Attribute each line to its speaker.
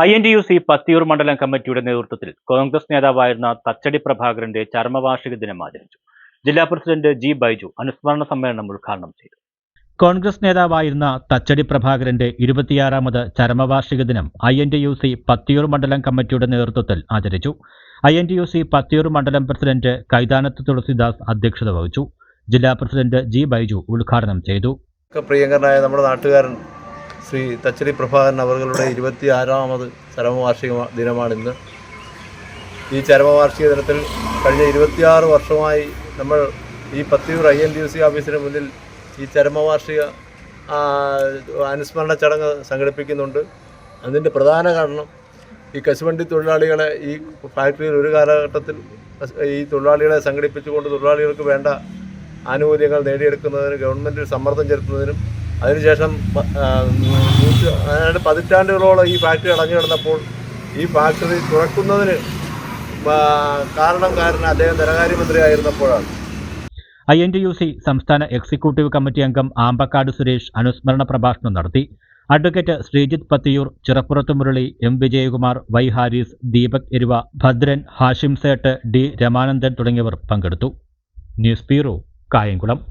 Speaker 1: INTUC Pathiyoor മണ്ഡലം കമ്മിറ്റിയുടെ നേതൃത്വത്തിൽ കോൺഗ്രസ് നേതാവായിരുന്ന തച്ചടി പ്രഭാകരന്റെ ചരമവാർഷിക ദിനം ആചരിച്ചു. ജില്ലാ പ്രസിഡന്റ് ജി ബൈജു അനുസ്മരണ സമ്മേളനം ഉദ്ഘാടനം ചെയ്തു. കോൺഗ്രസ് നേതാവായിരുന്ന തച്ചടി പ്രഭാകരന്റെ 26ാമത് ചരമവാർഷിക ദിനം INTUC പത്തിയൂർ മണ്ഡലം കമ്മിറ്റിയുടെ നേതൃത്വത്തിൽ ആചരിച്ചു. INTUC പത്തിയൂർ മണ്ഡലം പ്രസിഡന്റ് കൈതാനത്ത് തുളസിദാസ് അധ്യക്ഷത വഹിച്ചു. ജില്ലാ പ്രസിഡന്റ് ജി ബൈജു ഉദ്ഘാടനം ചെയ്തു.
Speaker 2: പ്രിയങ്കരനായ നമ്മുടെ നാട്ടുകാരൻ ശ്രീ തച്ചടി പ്രഭാകരൻ അവരുടെ 26ാമത് ചരമവാർഷിക ദിനമാണിന്ന്. ഈ ചരമവാർഷിക ദിനത്തിൽ കഴിഞ്ഞ 26 വർഷമായി നമ്മൾ ഈ പത്തിയൂർ INTUC ഓഫീസിന് മുന്നിൽ ഈ ചരമവാർഷിക അനുസ്മരണ ചടങ്ങ് സംഘടിപ്പിക്കുന്നുണ്ട്. അതിൻ്റെ പ്രധാന കാരണം ഈ കശുവണ്ടി തൊഴിലാളികളെ ഈ ഫാക്ടറിയിൽ ഒരു കാലഘട്ടത്തിൽ ഈ തൊഴിലാളികളെ സംഘടിപ്പിച്ചുകൊണ്ട് തൊഴിലാളികൾക്ക് വേണ്ട ആനുകൂല്യങ്ങൾ നേടിയെടുക്കുന്നതിന് ഗവൺമെൻറ് സമ്മർദ്ദം ചെലുത്തുന്നതിനും അതിനുശേഷം പതിറ്റാണ്ടുകളോളം ഈ ഫാക്ടറി അടഞ്ഞു കിടന്നപ്പോൾ ഈ ഫാക്ടറി തുറക്കുന്നതിന് കാരണക്കാരൻ അദ്ദേഹം ധനകാര്യമന്ത്രിയായിരുന്നപ്പോഴാണ്.
Speaker 1: INTUC സംസ്ഥാന എക്സിക്യൂട്ടീവ് കമ്മിറ്റി അംഗം ആമ്പക്കാട് സുരേഷ് അനുസ്മരണ പ്രഭാഷണം നടത്തി. Advocate Sreejith Pathiyoor, Chirappurath Murali, M Vijayakumar, Y Haris, Deepak Eruva, Bhadran, Hashim Sait, D Ramanandan തുടങ്ങിയവർ പങ്കെടുത്തു. News bureau, Kayamkulam.